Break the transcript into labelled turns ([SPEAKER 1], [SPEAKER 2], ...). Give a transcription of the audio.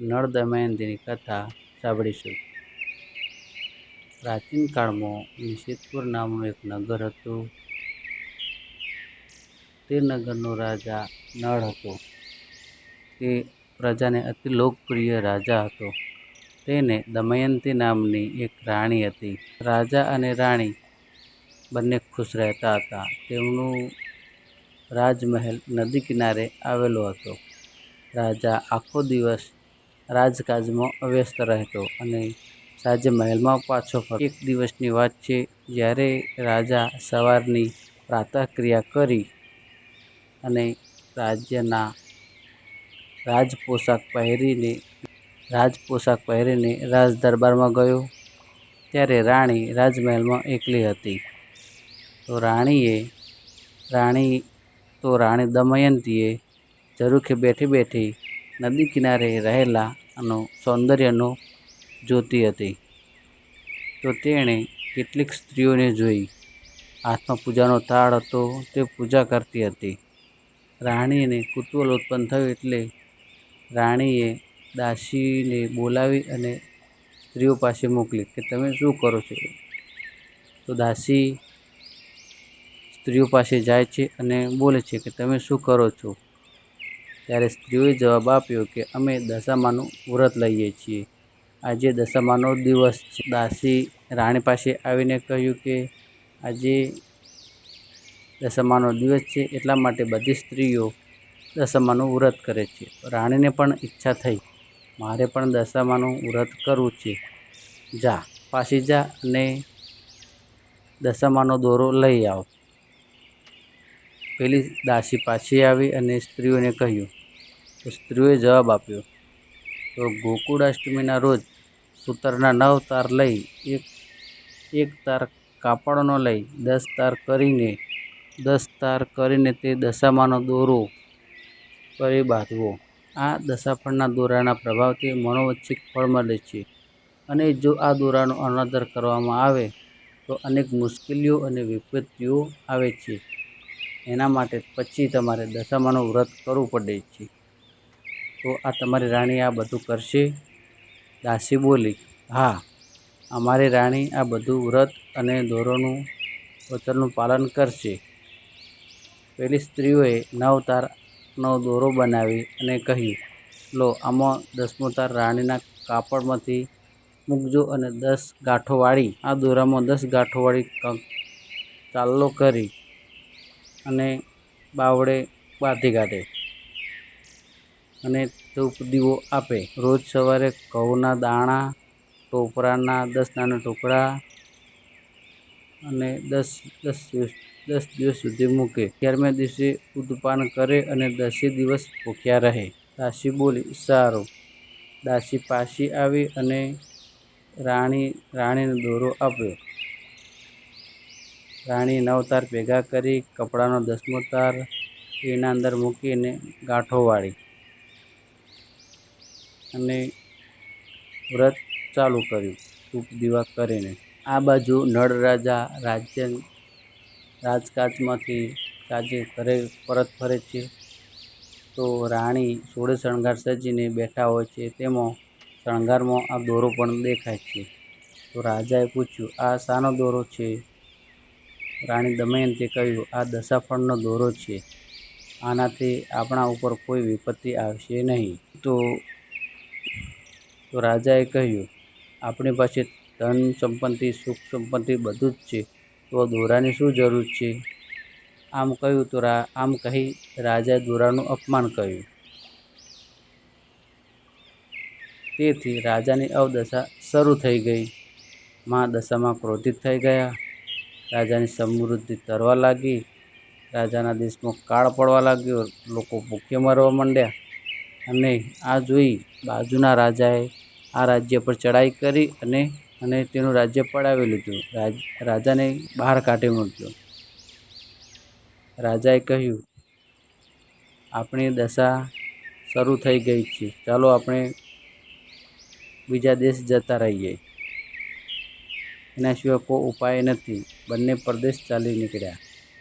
[SPEAKER 1] નળ દમયંતીની કથા સાંભળીશું. પ્રાચીન કાળમાં નિષેધપુર નામનું એક નગર હતું. તે નગરનો રાજા નળ હતો. તે પ્રજાને અતિ લોકપ્રિય રાજા હતો. તેને દમયંતી નામની એક રાણી હતી. રાજા અને રાણી બંને ખુશ રહેતા હતા. તેમનું રાજમહેલ નદી કિનારે આવેલો હતો. રાજા આખો દિવસ રાજકાજમાં વ્યસ્ત રહેતો અને સાંજે મહેલમાં પાછો ફરતો. એક દિવસની વાત છે, જ્યારે રાજા સવારની પ્રાતઃક્રિયા કરી અને રાજ્યના રાજપોશાક પહેરીને રાજદરબારમાં ગયો. ત્યારે રાણી રાજમહેલમાં એકલી હતી. તો રાણી દમયંતીએ ઝરૂખે બેઠી બેઠી નદી કિનારે રહેલા સૌંદર્યનો જોતી હતી. તો તેણે કેટલીક સ્ત્રીઓને જોઈ. હાથમાં પૂજાનો થાળ હતો, તે પૂજા કરતી હતી. રાણીને કુતૂહલ ઉત્પન્ન થયું એટલે રાણીએ દાસીને બોલાવી અને સ્ત્રીઓ પાસે મોકલી કે તમે શું કરો છો? તો દાસી સ્ત્રીઓ પાસે જાય છે અને બોલે છે કે તમે શું કરો છો? ત્યારે સ્ત્રીઓએ જવાબ આપ્યો કે અમે દશામાનું વ્રત લઈએ છીએ. આજે દશામાનો દિવસ છે. દાસી રાણી પાસે આવીને કહ્યું કે આજે દશામાનો દિવસ છે, એટલા માટે બધી સ્ત્રીઓ દશામાનું વ્રત કરે છે. રાણીને પણ ઈચ્છા થઈ, મારે પણ દશામાનું વ્રત કરવું છે. પાછી જા અને દશામાનો દોરો લઈ આવ. પેલી દાસી પાછી આવી અને સ્ત્રીઓને કહ્યું. તો સ્ત્રીઓએ જવાબ આપ્યો, તો ગોકુળાષ્ટમીના રોજ સૂતરના 9 તાર લઈ એક તાર કાપડનો લઈ 10 તાર કરીને તે દશામાનો દોરો કરી બાંધવો. આ દશાફળના દોરાના પ્રભાવથી મનોવાંછિત ફળ મળે છે. અને જો આ દોરાનો અનાદર કરવામાં આવે તો અનેક મુશ્કેલીઓ અને વિપત્તિઓ આવે છે. એના માટે પછી તમારે દશામાનું વ્રત કરવું પડે છે. તો આ તમારી રાણી આ બધું કરશે? દાસી બોલી, હા, અમારી રાણી આ બધું વ્રત અને દોરોનું વચનનું પાલન કરશે. પેલી સ્ત્રીઓએ 9 તારનો દોરો બનાવી અને કહ્યું, લો, આમાં 10મો તાર રાણીના કાપડમાંથી મૂકજો અને 10 ગાંઠોવાળી આ દોરામાં 10 ગાંઠોવાળી ચાલ્લો કરી અને બાવડે બાંધી કાઢે અને ધૂપ દીવો આપે. રોજ સવારે ઘઉંના દાણા ટોપરાના 10 નાના ટુકડા અને 10 દિવસ સુધી મૂકે. 11મે દિવસે ઉદપાન કરે અને 10 દિવસ ભૂખ્યા રહે. દાસી બોલી, સારું. દાસી પાછી આવી અને રાણીને દોરો આપ્યો. રાણીએ 9 તાર ભેગા કરી કપડાનો 10મો તાર એના અંદર મૂકીને ગાંઠો વાળી અને વ્રત ચાલુ કર્યું, ધૂપ દીવા કરીને. આ બાજુ નળ રાજા રાજકાજમાંથી સાંજે ઘરે પરત ફરે છે. તો રાણી સોળે શણગાર સજીને બેઠા હોય છે. તેમાં શણગારમાં આ દોરો પણ દેખાય છે. તો રાજાએ પૂછ્યું, આ શાનો દોરો છે? રાણી દમયંતીએ કહ્યું, આ દશાફળનો દોરો છે. આનાથી આપણા ઉપર કોઈ વિપત્તિ આવશે નહીં. તો રાજાએ કહ્યું, આપણી પાસે ધન સંપત્તિ, સુખ સંપત્તિ બધું જ છે, તો દોરાની શું જરૂર છે? આમ કહી રાજાએ દોરાનું અપમાન કર્યું. તેથી રાજાની અવદશા શરૂ થઈ ગઈ. દશામાં ક્રોધિત થઈ ગયા. રાજાની સમૃદ્ધિ તરવા લાગી. રાજાના દેશમાં કાળ પડવા લાગ્યો. લોકો ભૂખે મરવા માંડ્યા. અને આ જોઈ બાજુના રાજાએ આ રાજ્ય પર ચડાઈ કરી અને તેનું રાજ્ય પડાવી લીધું. રાજાને બહાર કાઢી મૂક્યો. રાજાએ કહ્યું, આપણી દશા શરૂ થઈ ગઈ છે, ચાલો આપણે બીજા દેશ જતા રહીએ. એના સિવાય કોઈ ઉપાય નથી. બંને પરદેશ ચાલી નીકળ્યા.